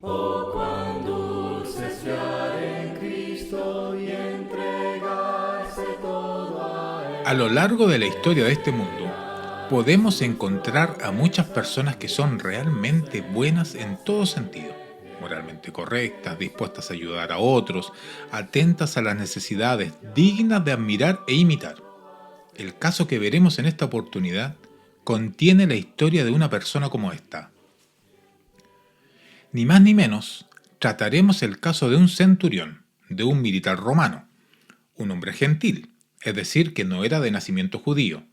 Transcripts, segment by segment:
Oh, cuán dulce es fiar en Cristo y entregarse todo a Él. A lo largo de la historia de este mundo, podemos encontrar a muchas personas que son realmente buenas en todo sentido, moralmente correctas, dispuestas a ayudar a otros, atentas a las necesidades, dignas de admirar e imitar. El caso que veremos en esta oportunidad contiene la historia de una persona como esta. Ni más ni menos, trataremos el caso de un centurión, de un militar romano, un hombre gentil, es decir, que no era de nacimiento judío.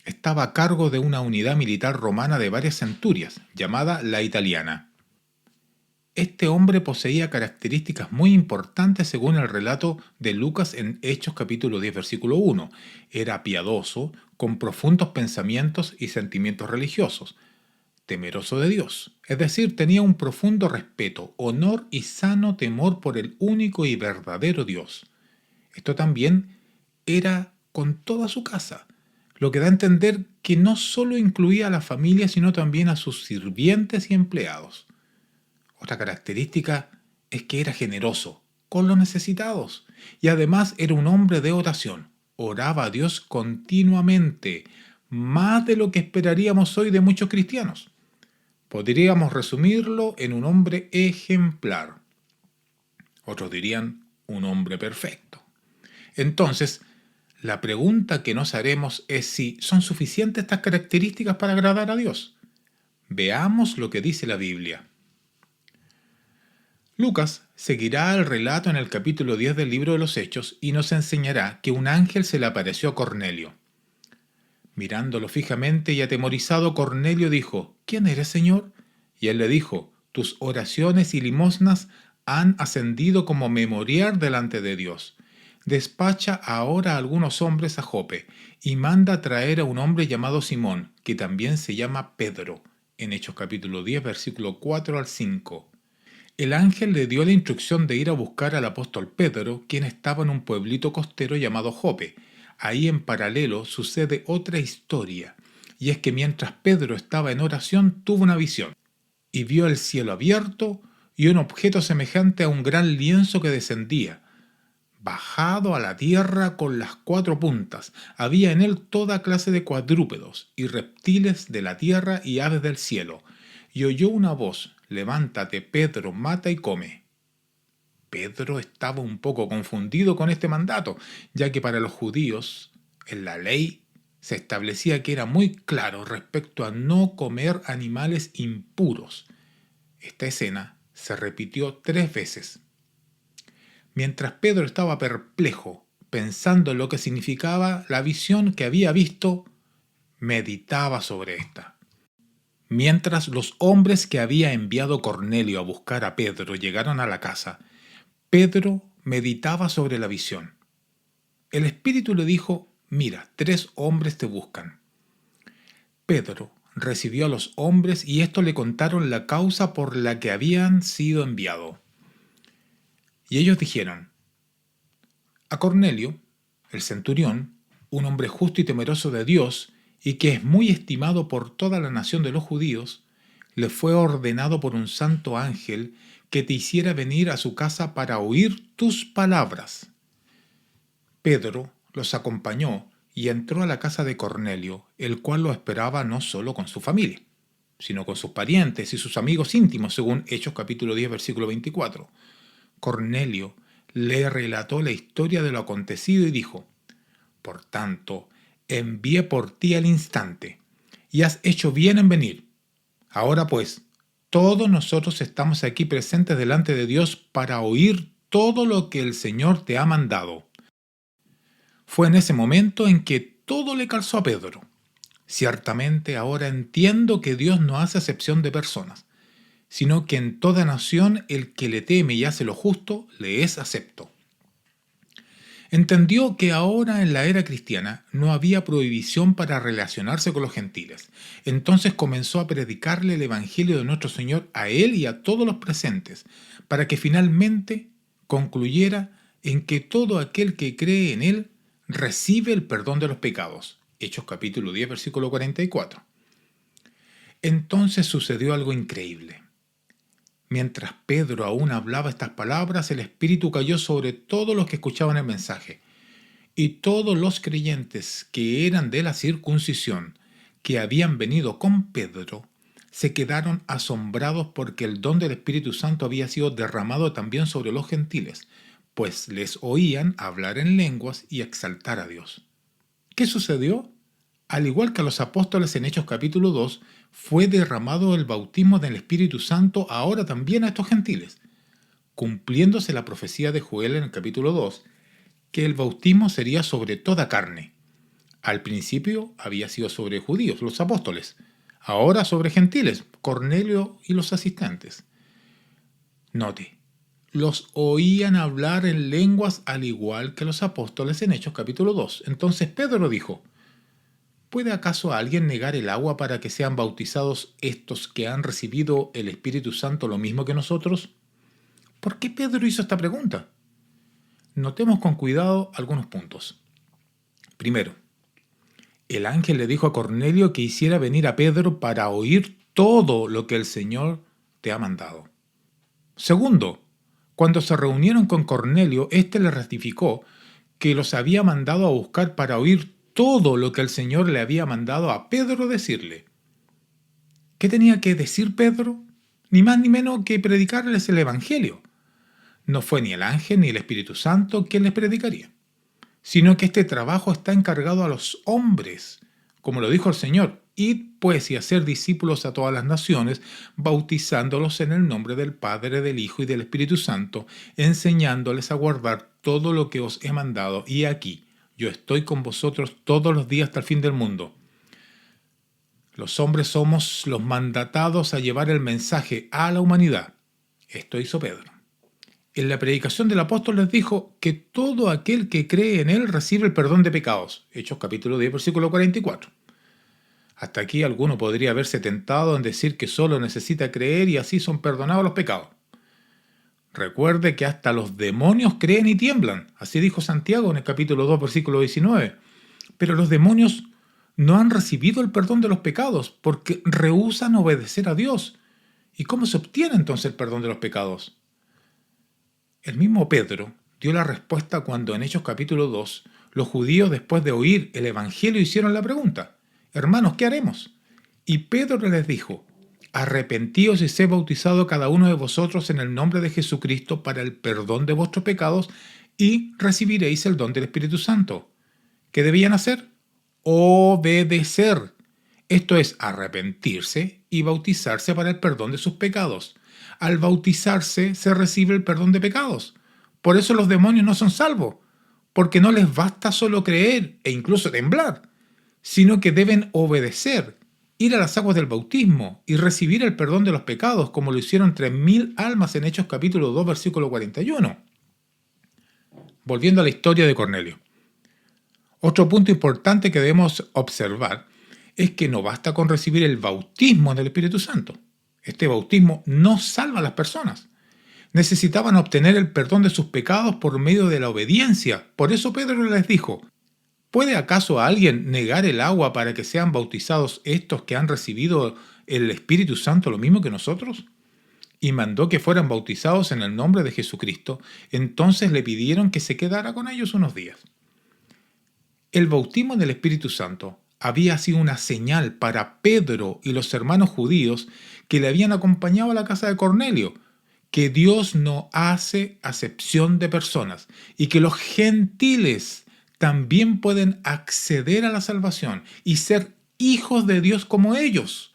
Estaba a cargo de una unidad militar romana de varias centurias, llamada la italiana. Este hombre poseía características muy importantes según el relato de Lucas en Hechos capítulo 10 versículo 1. Era piadoso, con profundos pensamientos y sentimientos religiosos, temeroso de Dios, es decir, tenía un profundo respeto, honor y sano temor por el único y verdadero Dios. Esto también era con toda su casa, lo que da a entender que no solo incluía a la familia, sino también a sus sirvientes y empleados. Otra característica es que era generoso con los necesitados y además era un hombre de oración. Oraba a Dios continuamente, más de lo que esperaríamos hoy de muchos cristianos. Podríamos resumirlo en un hombre ejemplar. Otros dirían un hombre perfecto. Entonces, la pregunta que nos haremos es si son suficientes estas características para agradar a Dios. Veamos lo que dice la Biblia. Lucas seguirá el relato en el capítulo 10 del libro de los Hechos y nos enseñará que un ángel se le apareció a Cornelio. Mirándolo fijamente y atemorizado, Cornelio dijo: ¿Quién eres, Señor? Y él le dijo: tus oraciones y limosnas han ascendido como memorial delante de Dios. Despacha ahora a algunos hombres a Jope y manda traer a un hombre llamado Simón, que también se llama Pedro, en Hechos capítulo 10, versículo 4 al 5. El ángel le dio la instrucción de ir a buscar al apóstol Pedro, quien estaba en un pueblito costero llamado Jope. Ahí en paralelo sucede otra historia, y es que mientras Pedro estaba en oración tuvo una visión, y vio el cielo abierto y un objeto semejante a un gran lienzo que descendía, bajado a la tierra con las cuatro puntas. Había en él toda clase de cuadrúpedos y reptiles de la tierra y aves del cielo. Y oyó una voz: levántate, Pedro, mata y come. Pedro estaba un poco confundido con este mandato, ya que para los judíos, en la ley, se establecía que era muy claro respecto a no comer animales impuros. Esta escena se repitió 3 veces. Mientras Pedro estaba perplejo, pensando en lo que significaba la visión que había visto, meditaba sobre esta. Mientras los hombres que había enviado Cornelio a buscar a Pedro llegaron a la casa, Pedro meditaba sobre la visión. El Espíritu le dijo: mira, 3 hombres te buscan. Pedro recibió a los hombres y estos le contaron la causa por la que habían sido enviados. Y ellos dijeron: a Cornelio, el centurión, un hombre justo y temeroso de Dios, y que es muy estimado por toda la nación de los judíos, le fue ordenado por un santo ángel que te hiciera venir a su casa para oír tus palabras. Pedro los acompañó y entró a la casa de Cornelio, el cual lo esperaba no solo con su familia, sino con sus parientes y sus amigos íntimos, según Hechos capítulo 10, versículo 24. Cornelio le relató la historia de lo acontecido y dijo: por tanto, envié por ti al instante, y has hecho bien en venir. Ahora pues, todos nosotros estamos aquí presentes delante de Dios para oír todo lo que el Señor te ha mandado. Fue en ese momento en que todo le calzó a Pedro. Ciertamente ahora entiendo que Dios no hace acepción de personas, sino que en toda nación el que le teme y hace lo justo le es acepto. Entendió que ahora en la era cristiana no había prohibición para relacionarse con los gentiles. Entonces comenzó a predicarle el Evangelio de nuestro Señor a él y a todos los presentes, para que finalmente concluyera en que todo aquel que cree en él recibe el perdón de los pecados. Hechos capítulo 10, versículo 44. Entonces sucedió algo increíble. Mientras Pedro aún hablaba estas palabras, el Espíritu cayó sobre todos los que escuchaban el mensaje. Y todos los creyentes que eran de la circuncisión, que habían venido con Pedro, se quedaron asombrados porque el don del Espíritu Santo había sido derramado también sobre los gentiles, pues les oían hablar en lenguas y exaltar a Dios. ¿Qué sucedió? Al igual que a los apóstoles en Hechos capítulo 2, fue derramado el bautismo del Espíritu Santo ahora también a estos gentiles, cumpliéndose la profecía de Joel en el capítulo 2, que el bautismo sería sobre toda carne. Al principio había sido sobre judíos, los apóstoles, ahora sobre gentiles, Cornelio y los asistentes. Note, los oían hablar en lenguas al igual que los apóstoles en Hechos capítulo 2. Entonces Pedro dijo, ¿puede acaso alguien negar el agua para que sean bautizados estos que han recibido el Espíritu Santo lo mismo que nosotros? ¿Por qué Pedro hizo esta pregunta? Notemos con cuidado algunos puntos. Primero, el ángel le dijo a Cornelio que hiciera venir a Pedro para oír todo lo que el Señor te ha mandado. Segundo, cuando se reunieron con Cornelio, éste le ratificó que los había mandado a buscar para oír todo lo que el Señor le había mandado a Pedro decirle. ¿Qué tenía que decir Pedro? Ni más ni menos que predicarles el Evangelio. No fue ni el ángel ni el Espíritu Santo quien les predicaría, sino que este trabajo está encargado a los hombres, como lo dijo el Señor. Id pues y hacer discípulos a todas las naciones, bautizándolos en el nombre del Padre, del Hijo y del Espíritu Santo, enseñándoles a guardar todo lo que os he mandado. Y aquí, yo estoy con vosotros todos los días hasta el fin del mundo. Los hombres somos los mandatados a llevar el mensaje a la humanidad. Esto hizo Pedro. En la predicación del apóstol les dijo que todo aquel que cree en él recibe el perdón de pecados. Hechos capítulo 10, versículo 44. Hasta aquí alguno podría haberse tentado en decir que solo necesita creer y así son perdonados los pecados. Recuerde que hasta los demonios creen y tiemblan. Así dijo Santiago en el capítulo 2, versículo 19. Pero los demonios no han recibido el perdón de los pecados porque rehúsan obedecer a Dios. ¿Y cómo se obtiene entonces el perdón de los pecados? El mismo Pedro dio la respuesta cuando en Hechos capítulo 2 los judíos, después de oír el Evangelio, hicieron la pregunta: hermanos, ¿qué haremos? Y Pedro les dijo: arrepentíos y sed bautizado cada uno de vosotros en el nombre de Jesucristo para el perdón de vuestros pecados y recibiréis el don del Espíritu Santo. ¿Qué debían hacer? Obedecer. Esto es arrepentirse y bautizarse para el perdón de sus pecados. Al bautizarse se recibe el perdón de pecados. Por eso los demonios no son salvos, porque no les basta solo creer e incluso temblar, sino que deben obedecer, ir a las aguas del bautismo y recibir el perdón de los pecados, como lo hicieron 3.000 almas en Hechos capítulo 2, versículo 41. Volviendo a la historia de Cornelio. Otro punto importante que debemos observar es que no basta con recibir el bautismo del Espíritu Santo. Este bautismo no salva a las personas. Necesitaban obtener el perdón de sus pecados por medio de la obediencia. Por eso Pedro les dijo: ¿puede acaso alguien negar el agua para que sean bautizados estos que han recibido el Espíritu Santo lo mismo que nosotros? Y mandó que fueran bautizados en el nombre de Jesucristo. Entonces le pidieron que se quedara con ellos unos días. El bautismo del Espíritu Santo había sido una señal para Pedro y los hermanos judíos que le habían acompañado a la casa de Cornelio, que Dios no hace acepción de personas y que los gentiles también pueden acceder a la salvación y ser hijos de Dios como ellos.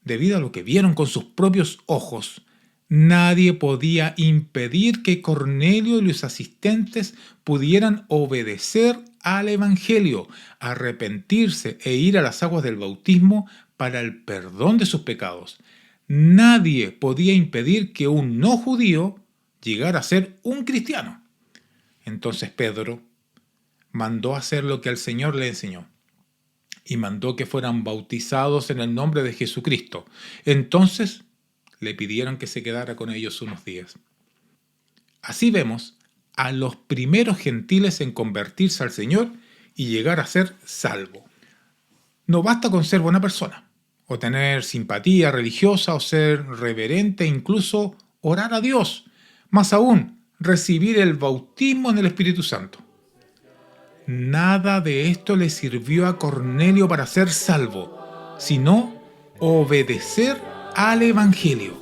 Debido a lo que vieron con sus propios ojos, nadie podía impedir que Cornelio y los asistentes pudieran obedecer al Evangelio, arrepentirse e ir a las aguas del bautismo para el perdón de sus pecados. Nadie podía impedir que un no judío llegara a ser un cristiano. Entonces Pedro mandó hacer lo que el Señor le enseñó y mandó que fueran bautizados en el nombre de Jesucristo. Entonces le pidieron que se quedara con ellos unos días. Así vemos a los primeros gentiles en convertirse al Señor y llegar a ser salvo. No basta con ser buena persona o tener simpatía religiosa, o ser reverente, e incluso orar a Dios. Más aún, recibir el bautismo en el Espíritu Santo. Nada de esto le sirvió a Cornelio para ser salvo, sino obedecer al Evangelio.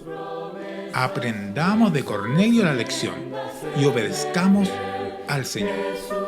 Aprendamos de Cornelio la lección y obedezcamos al Señor.